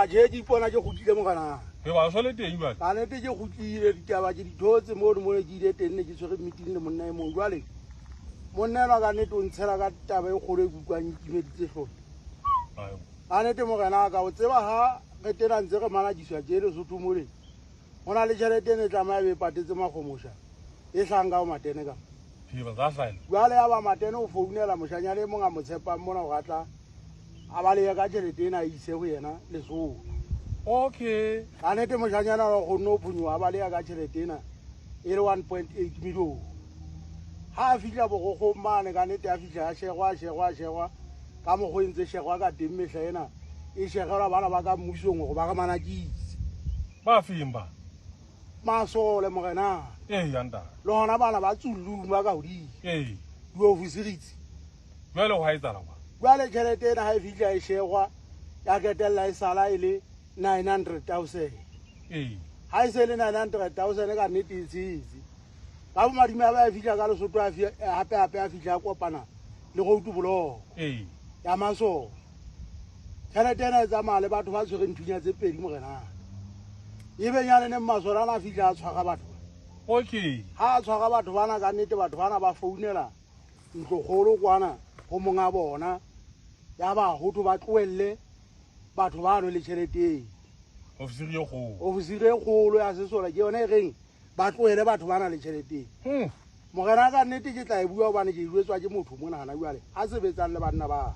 je di pona je khutile mo kana Ke ba so le teng ba. ka nete je khutile ditaba je di thotse mo mo le di teng ne ke tshwere meeting le monna e mong jwale monna ena ka nete o ntshela ka taba e kgolo e kukwang ikimeditse hlolo Ayo. ka nete mo kana ka o tseba ha re tena ntse re manajiswa je le sotho mo le ona le tšhelete ne tlamaya be patetse makgomosha e hlang ka o matene ka Ke ba ga file. jwale ya ba matene o founela moshanyana e mong a mo tshepang mona go gatla a ba le ka tšhelete ena a ise go yena lesolo Okay. ka nete moshanyana wa kgonne o phunyoa a ba le ya ka tšhelete ena e le 1.8 million ha a fitlha bogogong mane ka nete a fitlha a shegwa ka mokgo e ntse shegwa ka teng mehla ena e shegelwa bana ba ka mmusong go ba ka manakise Ba fimba. masole mogena Yanda. le gona bana ba tsuluma ka godimo diofisiritse Jwale go haitsala ba. jwale tšhelete ena ga e fitlha e shegwa ya ketelela e sala e le 900,000 ga e se le 900,000 ka nnete e tshetse ka bomadimo a ba e fitlha ka lesoto gape a fitlha a kopana le go utubologo ya masole tšhelete ena e tsamaya le batho ba tshwereng thunya tse pedi mogenana e benyaneneng masole ana a fitlha a tshwaga batho Okay. ga a tshwaga batho bana ka nnete batho bana ba founela ntlokgolo kwana go monga bona ya ba gotho ba tloelele batho bano le tšheleteng Ofisiri yo go. ofisiri e kgolo ya sesola ke yone e reng ba tloele batho bana le tšheleteng mogena ka nnete ke tla e bua gobane ke ilwetswa ke motho mo nagana jale a sebetsang le banna ba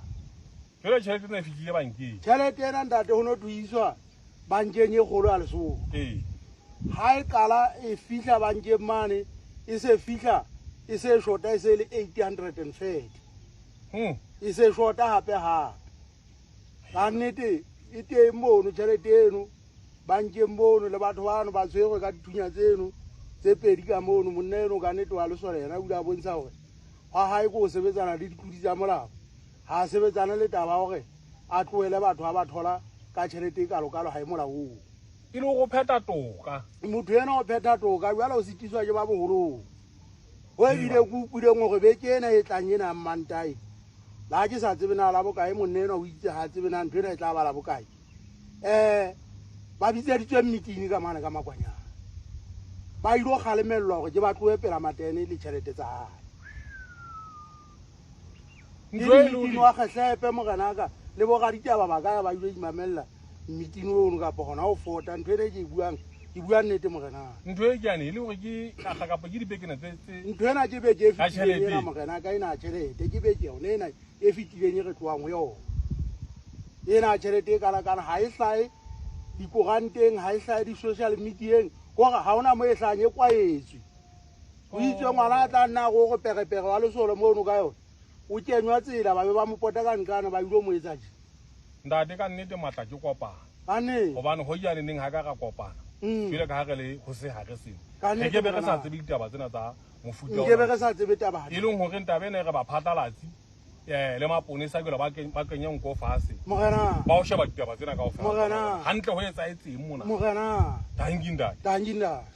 Jwale tšhelete ne fitlhile bankeng. tšhelete ena ntate go no tuiswa bankeng e kgolo ya lesolo ga e kala e fitlha bankeng mane e se fitlha e se shota e se le 830 e se shota gape gape ka nnete e teng mono tšhelete eno bankeng mono le batho bano ba tshwerwe ka dithunya tseno tse pedi ka mono monna eno ka nnete wa lesola yena ule a bontsha gore ga gae ko o sebetsana le ditlodi tsa molao ga a sebetsana le taba gore a tloele batho ba ba thola ka tšhelete e kalokalo ga e molaong E le go pheta toka. motho ena o phetha toka jale o setiswa ke ba bogolong go ebile ko upileng gore beke ena e tlang ena mmantae la ke sa tsebena la bokae monne ena o itse ga tsebena ntho ena e tla bala bokae ba bitseditswe meeting ka mane ka makwanyana ba ile go kgalemelelwa gore ke ba tloe pela matene le tšhelete tsa gae meeting wa kgetlhepe mogenaka le bogaditaba ba kaya ba ile imamelela meeting ono kapa gona o fota ntho ene ke bua nnete mogenaka Ntho e ke ane le gore ke ka kapa ke dibekena tse ntho ena ke beke e Ka tjhelete. fitileng ena mogenaka ena ya tšhelete ke beke yone ena e fitileng e re tloang go yone ena ya tšhelete e kana-kana ga e hlae dikoranteng ga e hlae di-social medieng kore ga ona mo e tlang e kwaetswe o itse ngwana a tla nna go go pegepege wa lesolo mono ka yone o kenywa tsela ba be ba mopota ka nkana ba ile mo etsa je ntate ka nnete matla ke kopana. ane Gobane go jaaneng ga ka ga kopana. Jwale ka ga re le go se ga re seno. Ka nnete Ke be re sa ngwana. tsebe ditaba tsena tsa mofuta nke be re sa tsebe taba e leng gore ntabe ene re ba phatlalatsi le maponesa ke ba kenyang ko fase mogena ba o sheba ditaba tsena ka Morena. hantle go etsa etseng mona mogena tanginda tanginda